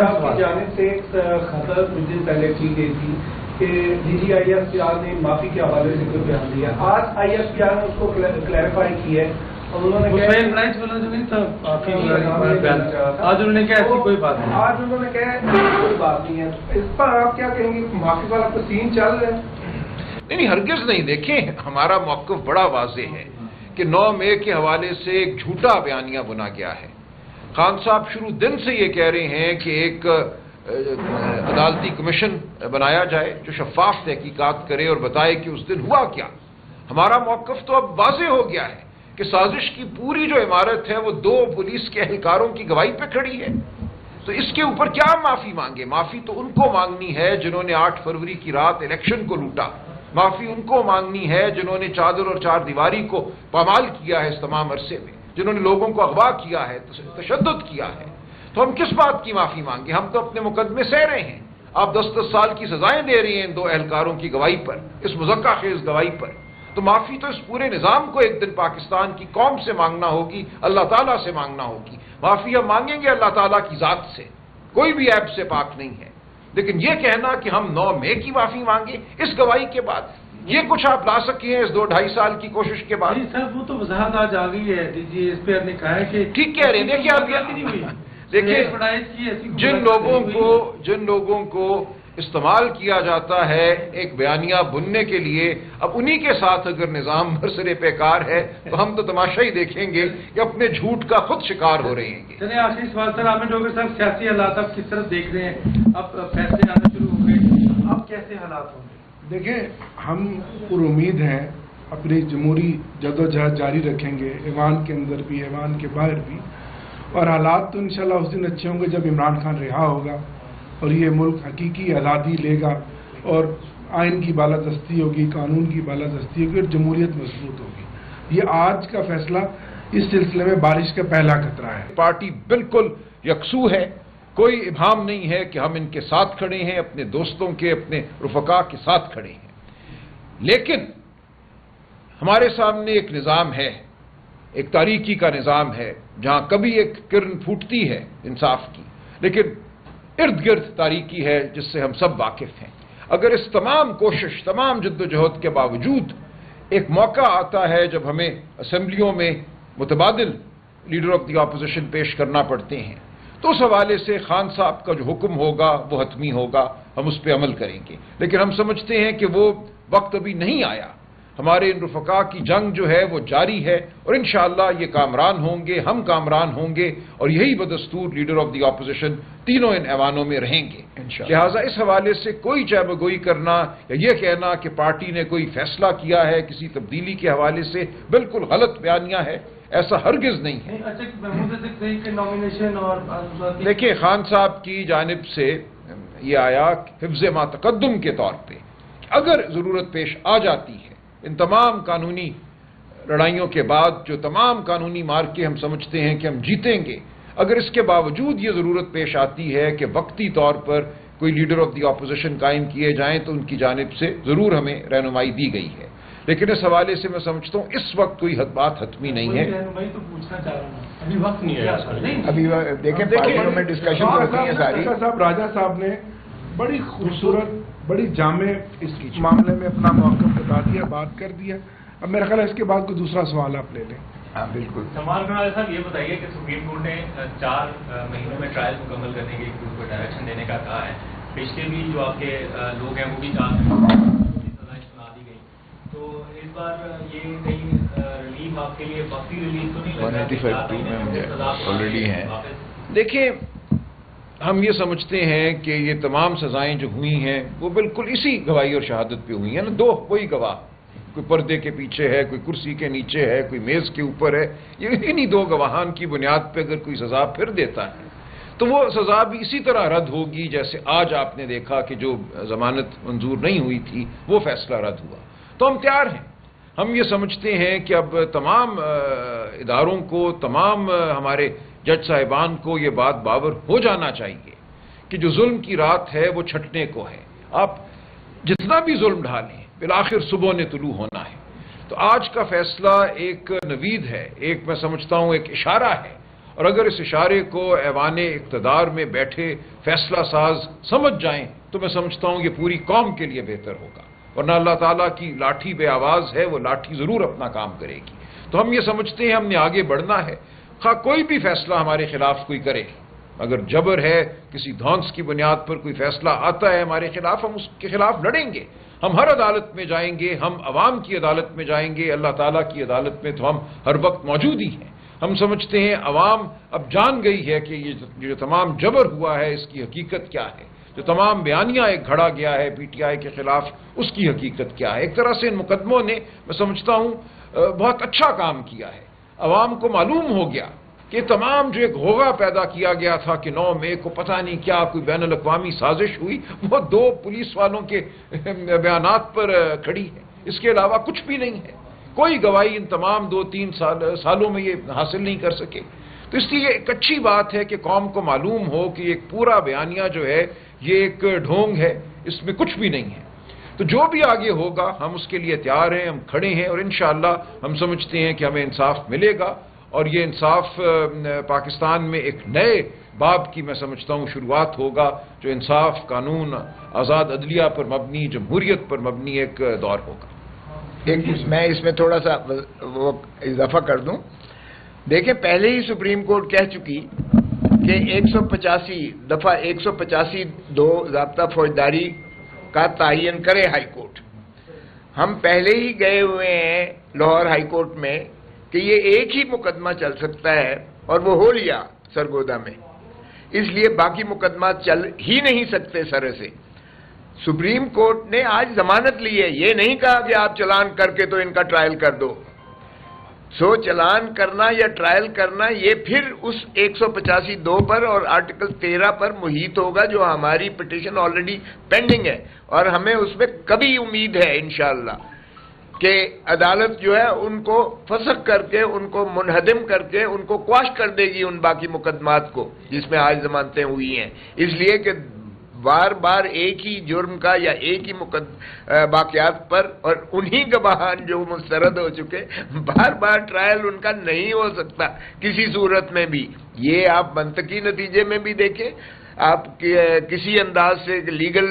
صاحب کی جانب سے ایک خطر کچھ دن پہلے کی گئی تھی کہ DGISPR نے معافی کے حوالے سے کوئی بیان دیا. آج ISPR نے اس کو کلیریفائی کی ہے اور انہوں نے کہا ایسی کوئی بات نہیں. آج انہوں نے کہا کوئی بات نہیں ہے. اس پر آپ کیا کہیں گے؟ معافی والا تو سین چل رہا ہے. نہیں ہرگز نہیں. دیکھیں ہمارا موقف بڑا واضح ہے کہ 9 مئی کے حوالے سے ایک جھوٹا بیانیہ بنا گیا ہے. خان صاحب شروع دن سے یہ کہہ رہے ہیں کہ ایک عدالتی کمیشن بنایا جائے جو شفاف تحقیقات کرے اور بتائے کہ اس دن ہوا کیا. ہمارا موقف تو اب واضح ہو گیا ہے کہ سازش کی پوری جو عمارت ہے وہ 2 پولیس کے اہلکاروں کی گواہی پہ کھڑی ہے. تو اس کے اوپر کیا معافی مانگے؟ معافی تو ان کو مانگنی ہے جنہوں نے 8 فروری کی رات الیکشن کو لوٹا. معافی ان کو مانگنی ہے جنہوں نے چادر اور 4 دیواری کو پامال کیا ہے اس تمام عرصے میں، جنہوں نے لوگوں کو اغوا کیا ہے، تشدد کیا ہے. تو ہم کس بات کی معافی مانگے؟ ہم تو اپنے مقدمے سہ رہے ہیں. آپ 10-10 سال کی سزائیں دے رہی ہیں ان 2 اہلکاروں کی گواہی پر، اس مذکّر خیز گواہی پر. تو معافی تو اس پورے نظام کو ایک دن پاکستان کی قوم سے مانگنا ہوگی، اللہ تعالیٰ سے مانگنا ہوگی. معافی ہم مانگیں گے اللہ تعالیٰ کی ذات سے، کوئی بھی عیب سے پاک نہیں ہے. لیکن یہ کہنا کہ ہم 9 مئی کی معافی مانگیں اس گواہی کے بعد، یہ کچھ آپ لا سکے ہیں اس 2-2.5 سال کی کوشش کے بعد؟ صاحب وہ تو وضاحت آج آ گئی ہے. DGISPR نے کہا ہے کہ ٹھیک کہہ رہے ہیں. دیکھیے جن لوگوں کو استعمال کیا جاتا ہے ایک بیانیہ بننے کے لیے، اب انہی کے ساتھ اگر نظام برسرے پیکار ہے تو ہم تو تماشا ہی دیکھیں گے کہ اپنے جھوٹ کا خود شکار ہو رہے ہیں. چلیں آخری سوال سر، عامر ڈوگر صاحب سیاسی حالات اب کس طرف دیکھ رہے ہیں؟ اب فیصلے آنا شروع ہو گئے، اب کیسے حالات ہوں گے؟ دیکھیں ہم پر امید ہیں اپنی جمہوری جدوجہد جاری رکھیں گے، ایوان کے اندر بھی ایوان کے باہر بھی، اور حالات تو انشاءاللہ اس دن اچھے ہوں گے جب عمران خان رہا ہوگا اور یہ ملک حقیقی آزادی لے گا اور آئین کی بالادستی ہوگی، قانون کی بالادستی ہوگی اور جمہوریت مضبوط ہوگی. یہ آج کا فیصلہ اس سلسلے میں بارش کا پہلا خطرہ ہے. پارٹی بالکل یکسو ہے، کوئی ابہام نہیں ہے کہ ہم ان کے ساتھ کھڑے ہیں، اپنے دوستوں کے، اپنے رفقا کے ساتھ کھڑے ہیں. لیکن ہمارے سامنے ایک نظام ہے، ایک تاریکی کا نظام ہے جہاں کبھی ایک کرن پھوٹتی ہے انصاف کی، لیکن ارد گرد تاریکی ہے جس سے ہم سب واقف ہیں. اگر اس تمام کوشش، تمام جد و جہد کے باوجود ایک موقع آتا ہے جب ہمیں اسمبلیوں میں متبادل لیڈر آف دی اپوزیشن پیش کرنا پڑتے ہیں، تو اس حوالے سے خان صاحب کا جو حکم ہوگا وہ حتمی ہوگا، ہم اس پہ عمل کریں گے. لیکن ہم سمجھتے ہیں کہ وہ وقت ابھی نہیں آیا. ہمارے ان رفقا کی جنگ جو ہے وہ جاری ہے اور انشاءاللہ یہ کامران ہوں گے، ہم کامران ہوں گے، اور یہی بدستور لیڈر آف دی اپوزیشن تینوں ان ایوانوں میں رہیں گے. لہٰذا اس حوالے سے کوئی چہ بگوئی کرنا یا یہ کہنا کہ پارٹی نے کوئی فیصلہ کیا ہے کسی تبدیلی کے حوالے سے بالکل غلط بیانیہ ہے. ایسا ہرگز نہیں ہے. دیکھیں خان صاحب کی جانب سے یہ آیا حفظ ما تقدم کے طور پہ اگر ضرورت پیش آ جاتی ہے ان تمام قانونی لڑائیوں کے بعد، جو تمام قانونی مارکے ہم سمجھتے ہیں کہ ہم جیتیں گے، اگر اس کے باوجود یہ ضرورت پیش آتی ہے کہ وقتی طور پر کوئی لیڈر آف دی اپوزیشن قائم کیے جائیں تو ان کی جانب سے ضرور ہمیں رہنمائی دی گئی ہے. لیکن اس حوالے سے میں سمجھتا ہوں اس وقت کوئی بات حتمی نہیں ہے. ابھی وقت نہیں ہے. ابھی دیکھیں پارلیمنٹ میں ڈسکشن ہوتی ہے ساری. صاحب راجہ صاحب نے بڑی خوبصورت، بڑی جامع اس معاملے میں اپنا موقف بتا دیا، بات کر دیا. اب میرا خیال ہے اس کے بعد کوئی دوسرا سوال آپ لے لیں. ہاں بالکل. سلمان خان صاحب یہ بتائیے کہ سپریم کورٹ نے 4 مہینوں میں ٹرائل مکمل کرنے کے کو ڈائریکشن دینے کا کہا ہے. پچھلے بھی جو آپ کے لوگ ہیں وہ بھی 4 سزائیں سنا دی گئی. تو اس بار یہ کہیں ریلیف آپ کے لیے وقتی ریلیف تو نہیں لگ رہا؟ آلریڈی ہیں. دیکھیں ہم یہ سمجھتے ہیں کہ یہ تمام سزائیں جو ہوئی ہیں وہ بالکل اسی گواہی اور شہادت پہ ہوئی ہیں نا. 2 وہی گواہ، کوئی پردے کے پیچھے ہے، کوئی کرسی کے نیچے ہے، کوئی میز کے اوپر ہے. یہ انہی 2 گواہان کی بنیاد پہ اگر کوئی سزا پھر دیتا ہے تو وہ سزا بھی اسی طرح رد ہوگی جیسے آج آپ نے دیکھا کہ جو ضمانت منظور نہیں ہوئی تھی وہ فیصلہ رد ہوا. تو ہم تیار ہیں. ہم یہ سمجھتے ہیں کہ اب تمام اداروں کو، تمام ہمارے جج صاحبان کو یہ بات باور ہو جانا چاہیے کہ جو ظلم کی رات ہے وہ چھٹنے کو ہے. آپ جتنا بھی ظلم ڈھالیں بالآخر صبح نے طلوع ہونا ہے. تو آج کا فیصلہ ایک نوید ہے، ایک میں سمجھتا ہوں ایک اشارہ ہے، اور اگر اس اشارے کو ایوان اقتدار میں بیٹھے فیصلہ ساز سمجھ جائیں تو میں سمجھتا ہوں یہ پوری قوم کے لیے بہتر ہوگا، ورنہ اللہ تعالیٰ کی لاٹھی بے آواز ہے، وہ لاٹھی ضرور اپنا کام کرے گی۔ تو ہم یہ سمجھتے ہیں ہم نے آگے بڑھنا ہے، خواہ کوئی بھی فیصلہ ہمارے خلاف کوئی کرے، اگر جبر ہے، کسی دھونس کی بنیاد پر کوئی فیصلہ آتا ہے ہمارے خلاف، ہم اس کے خلاف لڑیں گے، ہم ہر عدالت میں جائیں گے، ہم عوام کی عدالت میں جائیں گے، اللہ تعالیٰ کی عدالت میں تو ہم ہر وقت موجود ہی ہیں۔ ہم سمجھتے ہیں عوام اب جان گئی ہے کہ یہ جو تمام جبر ہوا ہے اس کی حقیقت کیا ہے، جو تمام بیانیہ ایک گھڑا گیا ہے پی ٹی آئی کے خلاف اس کی حقیقت کیا ہے۔ ایک طرح سے ان مقدموں نے میں سمجھتا ہوں بہت اچھا کام کیا ہے، عوام کو معلوم ہو گیا کہ تمام جو ایک غوغا پیدا کیا گیا تھا کہ 9 مئی کو پتہ نہیں کیا کوئی بین الاقوامی سازش ہوئی، وہ 2 پولیس والوں کے بیانات پر کھڑی ہے، اس کے علاوہ کچھ بھی نہیں ہے، کوئی گواہی ان تمام 2-3 سالوں میں یہ حاصل نہیں کر سکے۔ تو اس لیے ایک اچھی بات ہے کہ قوم کو معلوم ہو کہ ایک پورا بیانیہ جو ہے یہ ایک ڈھونگ ہے، اس میں کچھ بھی نہیں ہے۔ تو جو بھی آگے ہوگا ہم اس کے لیے تیار ہیں، ہم کھڑے ہیں، اور انشاءاللہ ہم سمجھتے ہیں کہ ہمیں انصاف ملے گا، اور یہ انصاف پاکستان میں ایک نئے باب کی میں سمجھتا ہوں شروعات ہوگا، جو انصاف، قانون، آزاد عدلیہ پر مبنی، جمہوریت پر مبنی ایک دور ہوگا۔ میں اس میں تھوڑا سا وہ اضافہ کر دوں۔ دیکھیں پہلے ہی سپریم کورٹ کہہ چکی کہ 185 185(2) ضابطہ فوجداری کا تعین کرے ہائی کورٹ۔ ہم پہلے ہی گئے ہوئے ہیں لاہور ہائی کورٹ میں کہ یہ ایک ہی مقدمہ چل سکتا ہے، اور وہ ہو لیا سرگودا میں، اس لیے باقی مقدمات چل ہی نہیں سکتے سرے سے۔ سپریم کورٹ نے آج ضمانت لی ہے، یہ نہیں کہا کہ آپ چلان کر کے تو ان کا ٹرائل کر دو۔ چلان کرنا یا ٹرائل کرنا یہ پھر اس 185(2) پر اور آرٹیکل 13 پر محیط ہوگا، جو ہماری پٹیشن آلریڈی پینڈنگ ہے، اور ہمیں اس میں کبھی امید ہے انشاءاللہ کہ عدالت جو ہے ان کو فسخ کر کے، ان کو منہدم کر کے، ان کو قواش کر دے گی ان باقی مقدمات کو جس میں آج ضمانتیں ہوئی ہیں، اس لیے کہ بار بار ایک ہی جرم کا یا ایک ہی واقعات پر اور انہی گواہان جو مسترد ہو چکے، بار بار ٹرائل ان کا نہیں ہو سکتا کسی صورت میں بھی۔ یہ آپ منطقی نتیجے میں بھی دیکھیں، آپ کسی انداز سے لیگل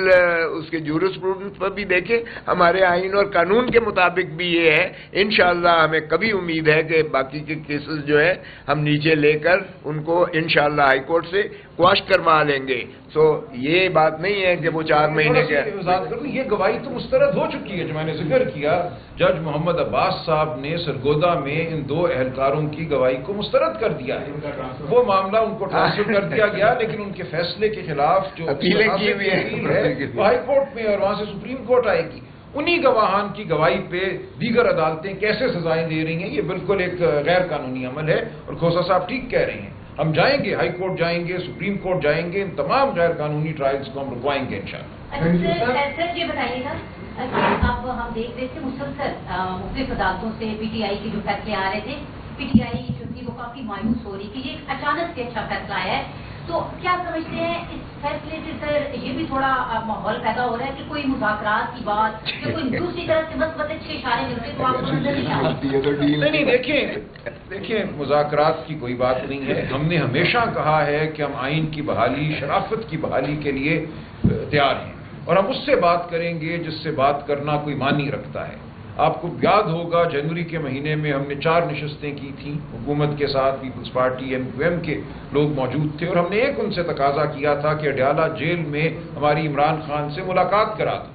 اس کے جورسپروڈنس پر بھی دیکھیں، ہمارے آئین اور قانون کے مطابق بھی یہ ہے۔ انشاءاللہ ہمیں کبھی امید ہے کہ باقی کے کیسز جو ہے ہم نیچے لے کر ان کو انشاءاللہ ہائی کورٹ سے قواش کروا لیں گے۔ سو یہ بات نہیں ہے کہ وہ 4 مہینے کے یہ گواہی تو مسترد ہو چکی ہے، جو میں نے ذکر کیا، جج محمد عباس صاحب نے سرگودا میں ان 2 اہلکاروں کی گواہی کو مسترد کر دیا ہے، وہ معاملہ ان کو ٹرانسفر کر دیا گیا، لیکن ان کے فیصلے کے خلاف جو اپیلیں کی ہوئی ہے وہ ہائی کورٹ میں اور وہاں سے سپریم کورٹ آئے گی۔ انہی گواہان کی گواہی پہ دیگر عدالتیں کیسے سزائیں دے رہی ہیں، یہ بالکل ایک غیر قانونی عمل ہے، اور کھوسا صاحب ٹھیک کہہ رہے ہیں، ہم جائیں گے ہائی کورٹ جائیں گے، سپریم کورٹ جائیں گے، ان تمام غیر قانونی ٹرائلز کو ہم رکوائیں گے انشاءاللہ۔ سر یہ بتائیے گا، اب ہم دیکھ رہے تھے مسلسل مختلف عدالتوں سے پی ٹی آئی کے جو فیصلے آ رہے تھے، پی ٹی آئی جو تھی وہ کافی مایوس ہو رہی کہ یہ اچانک سے اچھا فیصلہ آیا ہے، تو کیا سمجھتے ہیں اس فیصلے سے سر یہ بھی تھوڑا ماحول پیدا ہو رہا ہے کہ کوئی مذاکرات کی بات یا کوئی دوسری طرف سے مثبت اچھے اشارے ملتے تو آپ کو نظر نہیں آتے؟ نہیں، دیکھیں مذاکرات کی کوئی بات نہیں ہے، ہم نے ہمیشہ کہا ہے کہ ہم آئین کی بحالی، شرافت کی بحالی کے لیے تیار ہیں، اور ہم اس سے بات کریں گے جس سے بات کرنا کوئی معنی رکھتا ہے۔ آپ کو یاد ہوگا جنوری کے مہینے میں ہم نے 4 نشستیں کی تھیں حکومت کے ساتھ، پیپلز پارٹی MQM کے لوگ موجود تھے، اور ہم نے ایک ان سے تقاضا کیا تھا کہ اڈیالہ جیل میں ہماری عمران خان سے ملاقات کرا دیں۔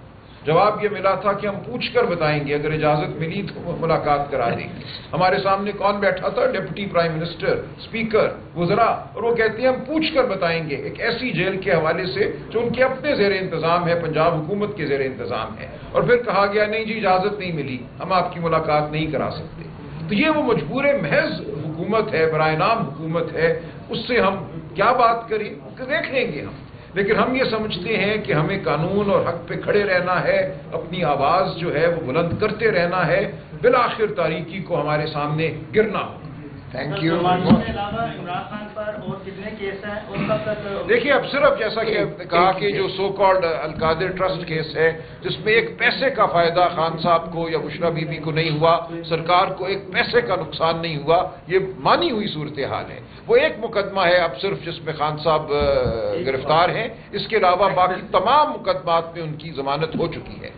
جواب یہ ملا تھا کہ ہم پوچھ کر بتائیں گے، اگر اجازت ملی تو ملاقات کرا دیں گے۔ ہمارے سامنے کون بیٹھا تھا؟ ڈپٹی پرائم منسٹر، اسپیکر، وزراء، اور وہ کہتے ہیں ہم پوچھ کر بتائیں گے، ایک ایسی جیل کے حوالے سے جو ان کے اپنے زیر انتظام ہے، پنجاب حکومت کے زیر انتظام ہے، اور پھر کہا گیا نہیں جی اجازت نہیں ملی، ہم آپ کی ملاقات نہیں کرا سکتے۔ تو یہ وہ مجبور محض حکومت ہے، برائے نام حکومت ہے، اس سے ہم کیا بات کریں دیکھ لیں گے ہم، لیکن ہم یہ سمجھتے ہیں کہ ہمیں قانون اور حق پہ کھڑے رہنا ہے، اپنی آواز جو ہے وہ بلند کرتے رہنا ہے، بالآخر تاریکی کو ہمارے سامنے گرنا ہو۔ Thank you. عمران خان پر پر اور کتنے کیس ہیں اور کب تک؟ دیکھیے اب صرف جیسا کہ آپ نے کہا کہ جو سو کالڈ القادر ٹرسٹ کیس ہے جس میں ایک پیسے کا فائدہ خان صاحب کو یا بشرا بی بی کو نہیں ہوا، سرکار کو ایک پیسے کا نقصان نہیں ہوا، یہ مانی ہوئی صورتحال ہے، وہ ایک مقدمہ ہے اب صرف جس میں خان صاحب گرفتار ہیں، اس کے علاوہ باقی تمام مقدمات میں ان کی ضمانت ہو چکی ہے۔